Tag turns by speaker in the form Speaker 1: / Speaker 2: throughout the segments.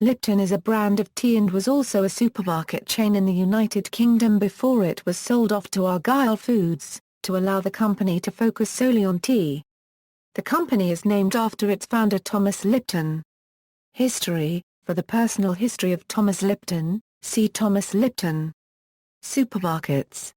Speaker 1: Lipton is a brand of tea and was also a supermarket chain in the United Kingdom before it was sold off to Argyll Foods, to allow the company to focus solely on tea. The company is named after its founder Thomas Lipton. History: for the personal history of Thomas Lipton, see Thomas Lipton. Supermarkets.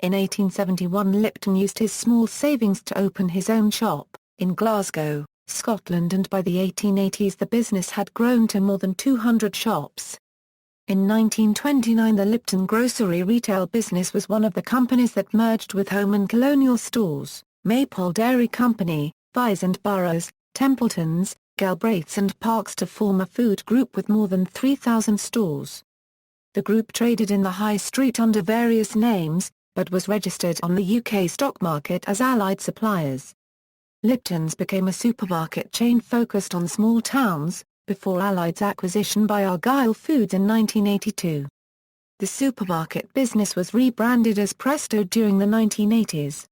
Speaker 1: In 1871 Lipton used his small savings to open his own shop, in Glasgow, Scotland, and by the 1880s the business had grown to more than 200 shops. In 1929 the Lipton grocery retail business was one of the companies that merged with Home and Colonial Stores, Maypole Dairy Company, Vyse and Burroughs, Templetons, Galbraiths and Parks to form a food group with more than 3,000 stores. The group traded in the high street under various names, but was registered on the UK stock market as Allied Suppliers. Lipton's became a supermarket chain focused on small towns, before Allied's acquisition by Argyll Foods in 1982. The supermarket business was rebranded as Presto during the 1980s.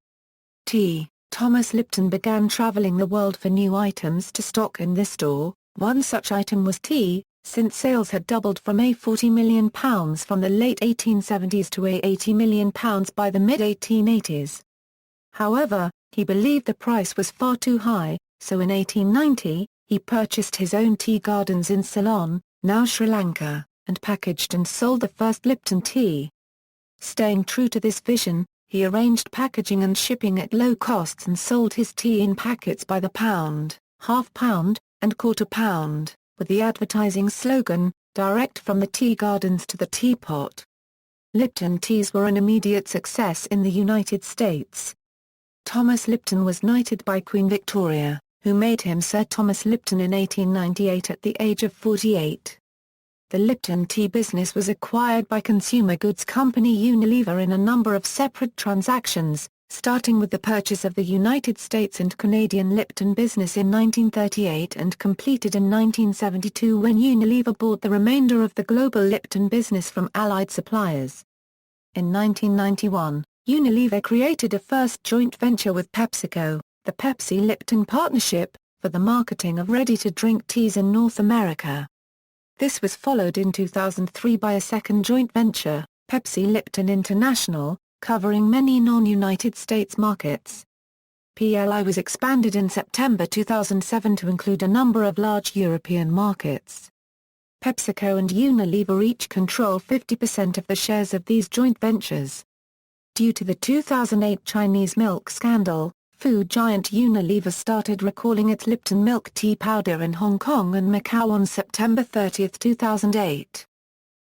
Speaker 1: Tea. Thomas Lipton began travelling the world for new items to stock in this store. One such item was tea, since sales had doubled from £40 million from the late 1870s to £80 million by the mid-1880s. However, he believed the price was far too high, so in 1890, he purchased his own tea gardens in Ceylon, now Sri Lanka, and packaged and sold the first Lipton tea. Staying true to this vision, he arranged packaging and shipping at low costs and sold his tea in packets by the pound, half pound, and quarter pound, with the advertising slogan, "Direct from the tea gardens to the teapot." Lipton teas were an immediate success in the United States. Thomas Lipton was knighted by Queen Victoria, who made him Sir Thomas Lipton in 1898 at the age of 48. The Lipton tea business was acquired by consumer goods company Unilever in a number of separate transactions, starting with the purchase of the United States and Canadian Lipton business in 1938 and completed in 1972 when Unilever bought the remainder of the global Lipton business from Allied Suppliers. In 1991, Unilever created a first joint venture with PepsiCo, the Pepsi-Lipton Partnership, for the marketing of ready-to-drink teas in North America. This was followed in 2003 by a second joint venture, Pepsi-Lipton International, covering many non-United States markets. PLI was expanded in September 2007 to include a number of large European markets. PepsiCo and Unilever each control 50% of the shares of these joint ventures. Due to the 2008 Chinese milk scandal, food giant Unilever started recalling its Lipton milk tea powder in Hong Kong and Macau on September 30, 2008.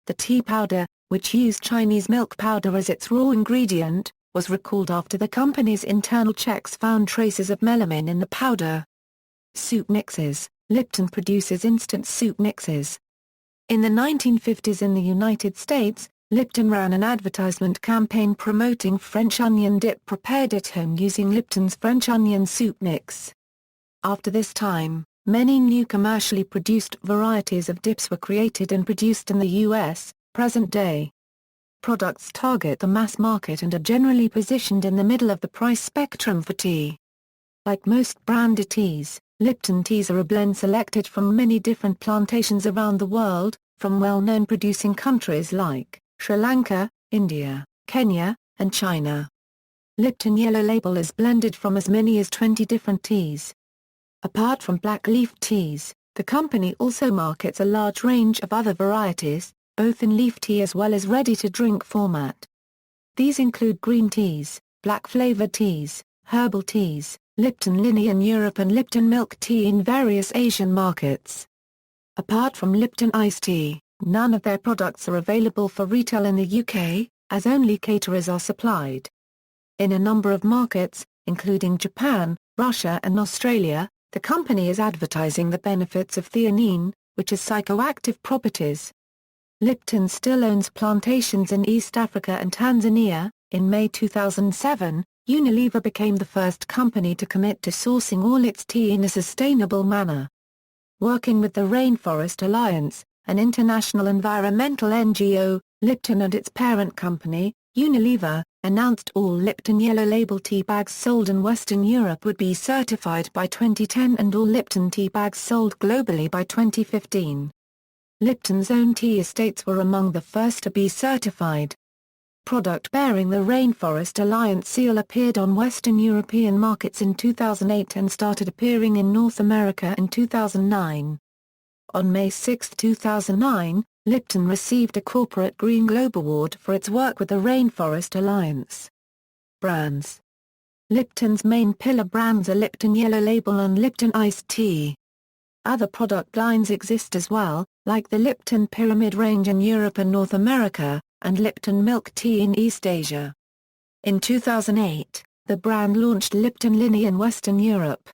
Speaker 1: The tea powder, which used Chinese milk powder as its raw ingredient, was recalled after the company's internal checks found traces of melamine in the powder. Soup mixes. Lipton produces instant soup mixes. In the 1950s in the United States, Lipton ran an advertisement campaign promoting French onion dip prepared at home using Lipton's French onion soup mix. After this time, many new commercially produced varieties of dips were created and produced in the U.S. Present day products target the mass market and are generally positioned in the middle of the price spectrum for tea. Like most branded teas, Lipton teas are a blend selected from many different plantations around the world, from well-known producing countries like Sri Lanka, India, Kenya, and China. Lipton Yellow Label is blended from as many as 20 different teas. Apart from black leaf teas, the company also markets a large range of other varieties, both in leaf tea as well as ready-to-drink format. These include green teas, black-flavored teas, herbal teas, Lipton Linie in Europe and Lipton milk tea in various Asian markets. Apart from Lipton iced tea, none of their products are available for retail in the UK, as only caterers are supplied. In a number of markets, including Japan, Russia and Australia, the company is advertising the benefits of theanine, which has psychoactive properties. Lipton still owns plantations in East Africa and Tanzania. In May 2007, Unilever became the first company to commit to sourcing all its tea in a sustainable manner. Working with the Rainforest Alliance, an international environmental NGO, Lipton and its parent company, Unilever, announced all Lipton Yellow Label tea bags sold in Western Europe would be certified by 2010 and all Lipton tea bags sold globally by 2015. Lipton's own tea estates were among the first to be certified. Product bearing the Rainforest Alliance seal appeared on Western European markets in 2008 and started appearing in North America in 2009. On May 6, 2009, Lipton received a Corporate Green Globe Award for its work with the Rainforest Alliance. Brands. Lipton's main pillar brands are Lipton Yellow Label and Lipton Iced Tea. Other product lines exist as well, like the Lipton Pyramid range in Europe and North America, and Lipton Milk Tea in East Asia. In 2008, the brand launched Lipton Linny in Western Europe.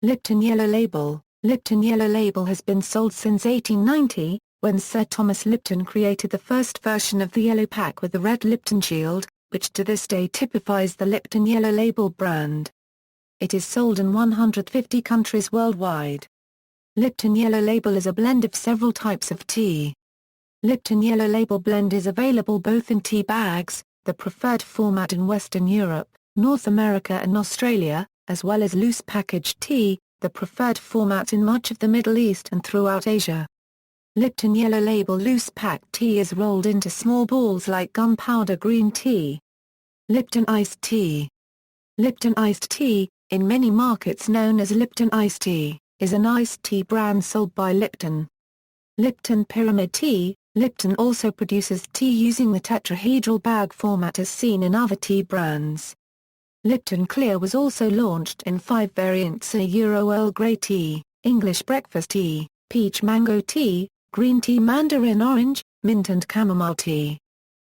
Speaker 1: Lipton Yellow Label. Lipton Yellow Label has been sold since 1890, when Sir Thomas Lipton created the first version of the yellow pack with the red Lipton shield, which to this day typifies the Lipton Yellow Label brand. It is sold in 150 countries worldwide. Lipton Yellow Label is a blend of several types of tea. Lipton Yellow Label blend is available both in tea bags, the preferred format in Western Europe, North America and Australia, as well as loose packaged tea, the preferred format in much of the Middle East and throughout Asia. Lipton Yellow Label loose packed tea is rolled into small balls like gunpowder green tea. Lipton Iced Tea. Lipton Iced Tea, in many markets known as Lipton Iced Tea, is an iced tea brand sold by Lipton. Lipton Pyramid Tea. Lipton also produces tea using the tetrahedral bag format as seen in other tea brands. Lipton Clear was also launched in 5 variants: Earl Grey Tea, English Breakfast Tea, Peach Mango Tea, Green Tea Mandarin Orange, Mint and Chamomile Tea.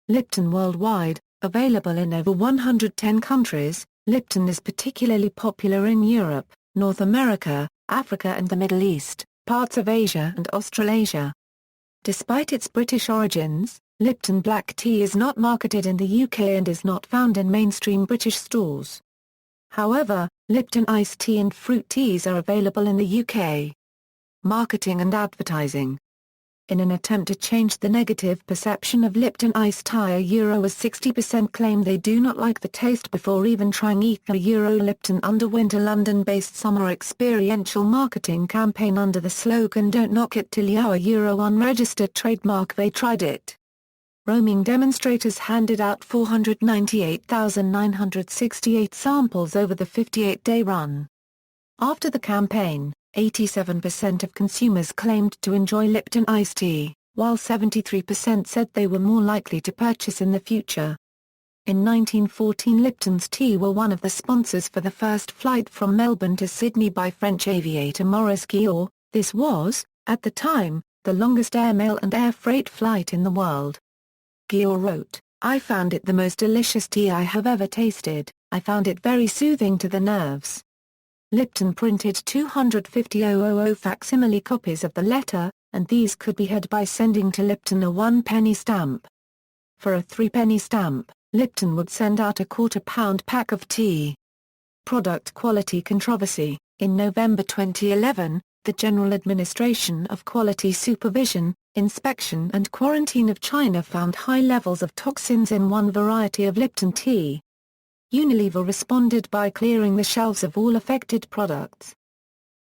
Speaker 1: Lipton Worldwide, available in over 110 countries, Lipton is particularly popular in Europe, North America, Africa and the Middle East, parts of Asia and Australasia. Despite its British origins, Lipton Black Tea is not marketed in the UK and is not found in mainstream British stores. However, Lipton Iced Tea and fruit teas are available in the UK. Marketing and advertising. In an attempt to change the negative perception of Lipton Iced Tea, as 60% claim they do not like the taste before even trying it. Lipton underwent a London-based summer experiential marketing campaign under the slogan "Don't knock it till you're unregistered trademark they tried it." Roaming demonstrators handed out 498,968 samples over the 58-day run. After the campaign, 87% of consumers claimed to enjoy Lipton Iced Tea, while 73% said they were more likely to purchase in the future. In 1914, Lipton's tea were one of the sponsors for the first flight from Melbourne to Sydney by French aviator Maurice Guillot. This was, at the time, the longest airmail and air freight flight in the world. Guillot wrote, "I found it the most delicious tea I have ever tasted. I found it very soothing to the nerves." Lipton printed 250,000 facsimile copies of the letter, and these could be had by sending to Lipton a 1-penny stamp. For a 3-penny stamp, Lipton would send out a quarter-pound pack of tea. Product quality controversy. In November 2011, the General Administration of Quality Supervision, Inspection and Quarantine of China found high levels of toxins in one variety of Lipton tea. Unilever responded by clearing the shelves of all affected products.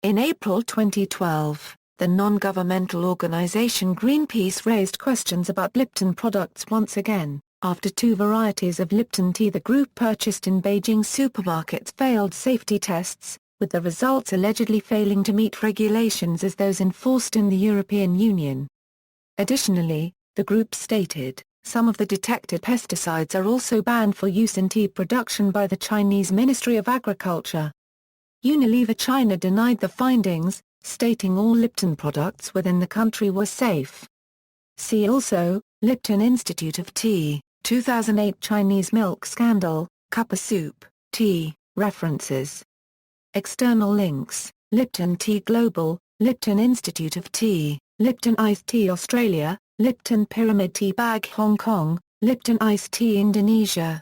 Speaker 1: In April 2012, the non-governmental organization Greenpeace raised questions about Lipton products once again, after 2 varieties of Lipton tea the group purchased in Beijing supermarkets failed safety tests, with the results allegedly failing to meet regulations as those enforced in the European Union. Additionally, the group stated, some of the detected pesticides are also banned for use in tea production by the Chinese Ministry of Agriculture. Unilever China denied the findings, stating all Lipton products within the country were safe. See also, Lipton Institute of Tea, 2008 Chinese milk scandal, cup of soup, tea, references. External links, Lipton Tea Global, Lipton Institute of Tea, Lipton Iced Tea Australia, Lipton Pyramid Tea Bag Hong Kong, Lipton Iced Tea Indonesia.